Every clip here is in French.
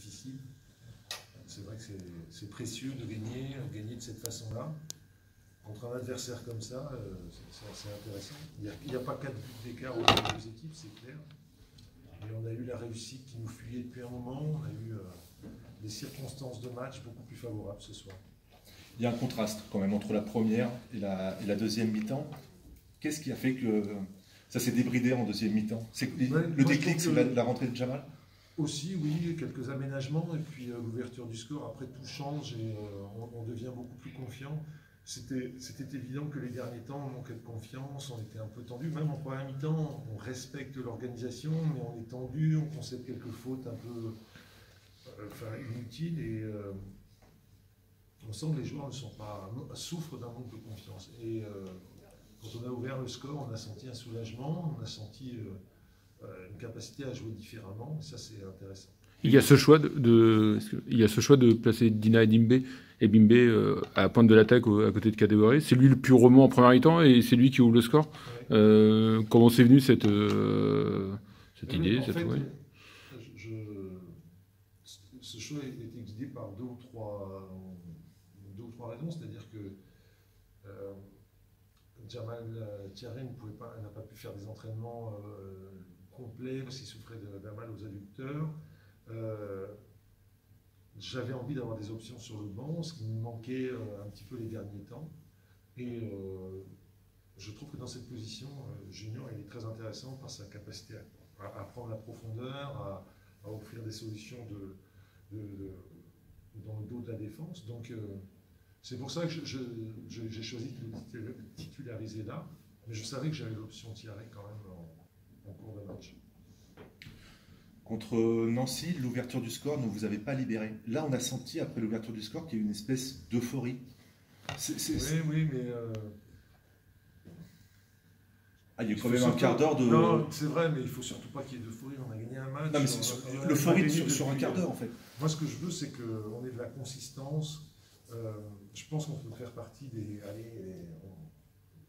difficile. C'est vrai que c'est précieux de gagner de cette façon-là. Contre un adversaire comme ça, c'est intéressant. Il n'y a pas 4 buts d'écart entre les deux équipes, c'est clair. Et on a eu la réussite qui nous fuyait depuis un moment. On a eu des circonstances de match beaucoup plus favorables ce soir. Il y a un contraste quand même entre la première et la deuxième mi-temps. Qu'est-ce qui a fait que ça s'est débridé en deuxième mi-temps? Le déclic, c'est la rentrée de Jamal? Aussi, oui, quelques aménagements et puis l'ouverture du score. Après, tout change et on devient beaucoup plus confiant. C'était évident que les derniers temps, on manquait de confiance, on était un peu tendu. Même en première mi-temps, on respecte l'organisation, mais on est tendu, on concède quelques fautes un peu inutiles et on sent que les joueurs souffrent d'un manque de confiance. Et quand on a ouvert le score, on a senti un soulagement, on a senti une capacité à jouer différemment, et ça c'est intéressant. Il y a ce choix de placer Dina et Bimbe à la pointe de l'attaque à côté de Kadewere. C'est lui le plus roman en première mi-temps et c'est lui qui ouvre le score. Ouais. Comment c'est venu cette idée Ce choix était guidé par deux ou trois raisons, c'est-à-dire que Jamal Thiaré n'a pas pu faire des entraînements complets parce qu'il souffrait d'un mal aux adducteurs. J'avais envie d'avoir des options sur le banc, ce qui me manquait un petit peu les derniers temps. Et je trouve que dans cette position, Junior il est très intéressant par sa capacité à prendre la profondeur, à offrir des solutions dans le dos de la défense. Donc c'est pour ça que j'ai choisi de le titulariser là, mais je savais que j'avais l'option Thiaré quand même en cours de match. Contre Nancy, l'ouverture du score ne vous avait pas libéré. Là, on a senti, après l'ouverture du score, qu'il y a eu une espèce d'euphorie. Oui, mais... il y a quand même un quart d'heure de... Non, c'est vrai, mais il ne faut surtout pas qu'il y ait d'euphorie. On a gagné un match. Non, mais l'euphorie sur un quart d'heure, en fait. Moi, ce que je veux, c'est qu'on ait de la consistance. Je pense qu'on peut faire partie des...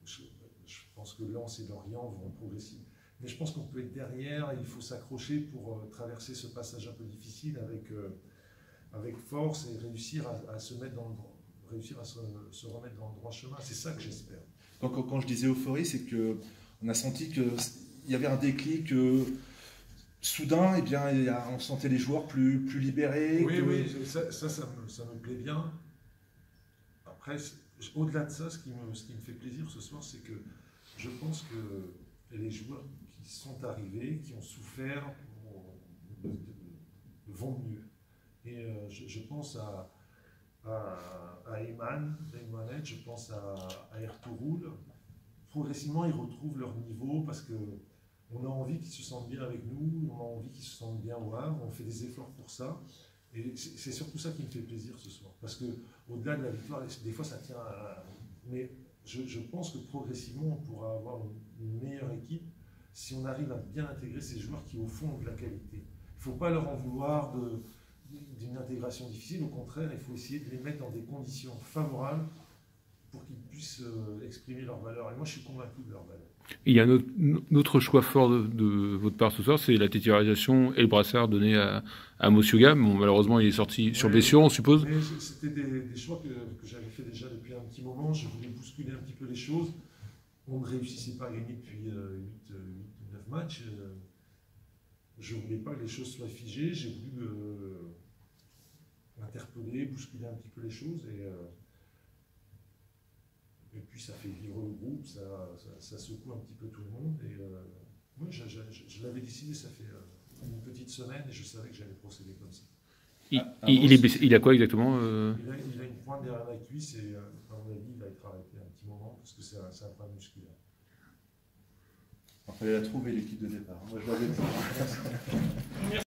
Je pense que Lens et Lorient vont progresser. Mais je pense qu'on peut être derrière, il faut s'accrocher pour traverser ce passage un peu difficile avec force et réussir à se remettre dans le droit chemin. C'est ça que j'espère. Quand je disais euphorie, c'est qu'on a senti qu'il y avait un déclic soudain, et bien, on sentait les joueurs plus libérés. Oui, ça me plaît bien. Après, au-delà de ça, ce qui me fait plaisir ce soir, c'est que je pense que les joueurs qui sont arrivés, qui ont souffert, vont mieux. Et je pense à Eman, je pense à Ertuğrul. Progressivement, ils retrouvent leur niveau parce qu'on a envie qu'ils se sentent bien avec nous, on a envie qu'ils se sentent bien au Havre, on fait des efforts pour ça. Et c'est surtout ça qui me fait plaisir ce soir. Parce qu'au-delà de la victoire, des fois ça tient à... Mais je pense que progressivement, on pourra avoir une meilleure équipe si on arrive à bien intégrer ces joueurs qui, au fond, ont de la qualité. Il ne faut pas leur en vouloir d'une intégration difficile. Au contraire, il faut essayer de les mettre dans des conditions favorables pour qu'ils puissent exprimer leurs valeurs. Et moi, je suis convaincu de leurs valeurs. Il y a un autre choix fort de votre part ce soir, c'est la titularisation et le brassard donné à Mosyoga. Bon, malheureusement, il est sorti sur blessure, on suppose. C'était des choix que j'avais fait déjà depuis un petit moment. Je voulais bousculer un petit peu les choses. On ne réussissait pas à gagner depuis 8 ou 9 matchs. Je ne voulais pas que les choses soient figées. J'ai voulu interpeller, bousculer un petit peu les choses. Et puis ça fait vivre le groupe, ça secoue un petit peu tout le monde. Et moi, je l'avais décidé, ça fait une petite semaine, et je savais que j'allais procéder comme ça. Il a quoi exactement Il a une pointe derrière la cuisse, et à mon avis, il va être arrêté un petit moment, parce que c'est un problème musculaire. Il fallait la trouver, l'équipe de départ. Moi, je l'avais